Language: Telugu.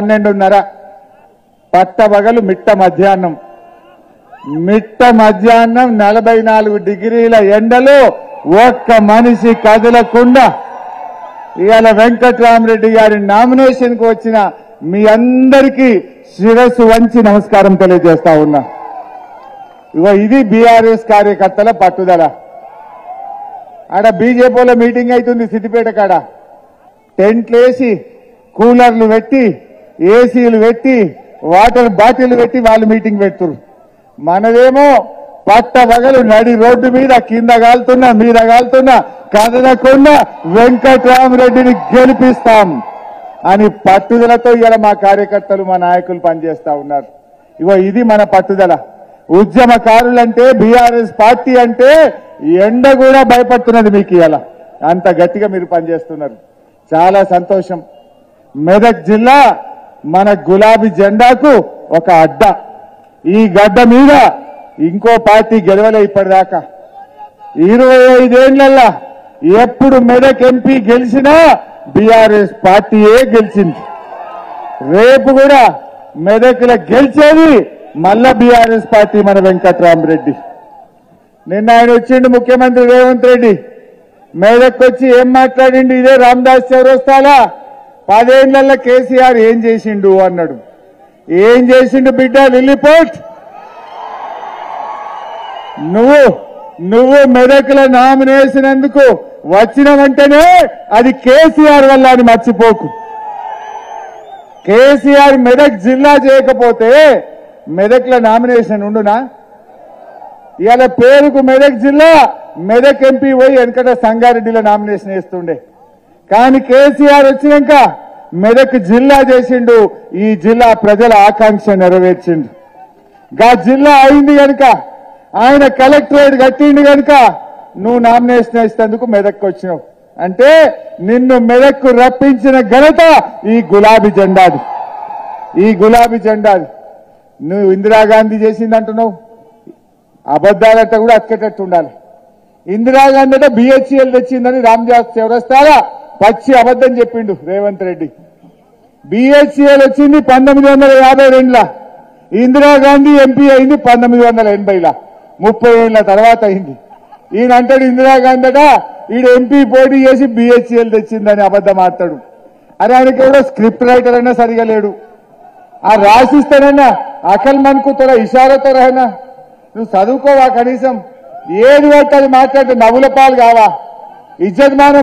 12:30 పట్టబగలు మిట్ట మధ్యాహ్నం 44 డిగ్రీల ఎండలో ఒక్క మనిషి కదలకుండా ఇయాల వెంకట్రామరెడ్డి గారి నామినేషన్ కు వచ్చిన మీ అందరికీ శిరస్సు వంచి నమస్కారం తెలియజేస్తా ఉన్నా. ఇగో ఇది బీఆర్ఎస్ కార్యకర్తల పట్టుదల. ఆడ బీజేపీలో మీటింగ్ అవుతుంది సిద్దిపేట కాడ. టెంట్లు వేసి కూలర్లు పెట్టి ఏసీలు పెట్టి వాటర్ బాటిల్ పెట్టి వాళ్ళు మీటింగ్ పెడుతున్నారు. మనదేమో పట్టబగలు నడి రోడ్డు మీద కింద కాలుతున్నా మీద కాలుతున్నా కదలకుండా వెంకట్రామరెడ్డిని గెలిపిస్తాం అని పట్టుదలతో ఇలా మా కార్యకర్తలు మా నాయకులు పనిచేస్తా ఉన్నారు. ఇగో ఇది మన పట్టుదల. ఉద్యమకారులంటే బీఆర్ఎస్ పార్టీ అంటే ఎండ కూడా భయపడుతున్నది మీకు. ఇలా అంత గట్టిగా మీరు పనిచేస్తున్నారు. చాలా సంతోషం. మెదక్ జిల్లా మన గులాబీ జెండాకు ఒక అడ్డ. ఈ గడ్డ మీద ఇంకో పార్టీ గెలవలే ఇప్పటిదాకా. 25 ఏళ్లల్లా ఎప్పుడు మెదక్ ఎంపీ గెలిచినా బీఆర్ఎస్ పార్టీయే గెలిచింది. రేపు కూడా మెదక్లో గెలిచేది మళ్ళా బీఆర్ఎస్ పార్టీ, మన వెంకట్రామరెడ్డి. నిన్న ఆయన వచ్చిండు ముఖ్యమంత్రి రేవంత్ రెడ్డి. మెదక్ వచ్చి ఏం మాట్లాడిండు? ఇదే రామదాస్ చౌరస్తాలా 10 ఏళ్లలో కేసీఆర్ ఏం చేసిండు అన్నాడు. ఏం చేసిండు బిడ్డ లిల్లీపోట్? నువ్వు మెదక్ల నామినేషన్ ఎందుకు వచ్చిన వెంటనే అది కేసీఆర్ వల్ల అని మర్చిపోకు. కేసీఆర్ మెదక్ జిల్లా చేయకపోతే మెదక్ల నామినేషన్ ఉండునా? ఇవాళ పేరుకు మెదక్ జిల్లా, మెదక్ ఎంపీ పోయి వెనకట సంగారెడ్డిలో నామినేషన్ వేస్తుండే. కానీ కేసీఆర్ వచ్చినాక మెదక్ జిల్లా చేసిండు. ఈ జిల్లా ప్రజల ఆకాంక్ష నెరవేర్చిండు. గా జిల్లా అయింది కనుక, ఆయన కలెక్టరేట్ కట్టిండు కనుక నువ్వు నామినేషన్ వేసేందుకు మెదక్కు వచ్చినావు. అంటే నిన్ను మెదక్కు రప్పించిన ఘనత ఈ గులాబీ జెండాది. ఈ గులాబీ జెండాది. నువ్వు ఇందిరాగాంధీ చేసింది అంటున్నావు. అబద్దాలంట కూడా అతికేటట్టు ఉండాలి. ఇందిరాగాంధీ అంటే బిహెచ్ఎల్ తెచ్చిందని రామదాస్ చౌరస్తాలా పచ్చి అబద్దం చెప్పిండు రేవంత్ రెడ్డి. బిహెచ్ఎల్ వచ్చింది 1952లా. ఇందిరాగాంధీ ఎంపీ అయింది 1980లా. 30 ఏళ్ల తర్వాత అయింది. ఈయన అంటాడు ఇందిరాగాంధీ అట ఈడు ఎంపీ పోటీ చేసి బిహెచ్ఎల్ తెచ్చిందని అబద్దం ఆడతాడు. అరే ఆయనకి ఎవడో స్క్రిప్ట్ రైటర్ అయినా సరిగా లేడు. ఆ రాసిస్తానన్నా అకల్ మనకు తోడ ఇషారతో రహనా. నువ్వు చదువుకోవా కనీసం? ఏది పట్టి అది మాట్లాడితే నవ్వుల పాలు కావా? ఇజ్జత్ మానం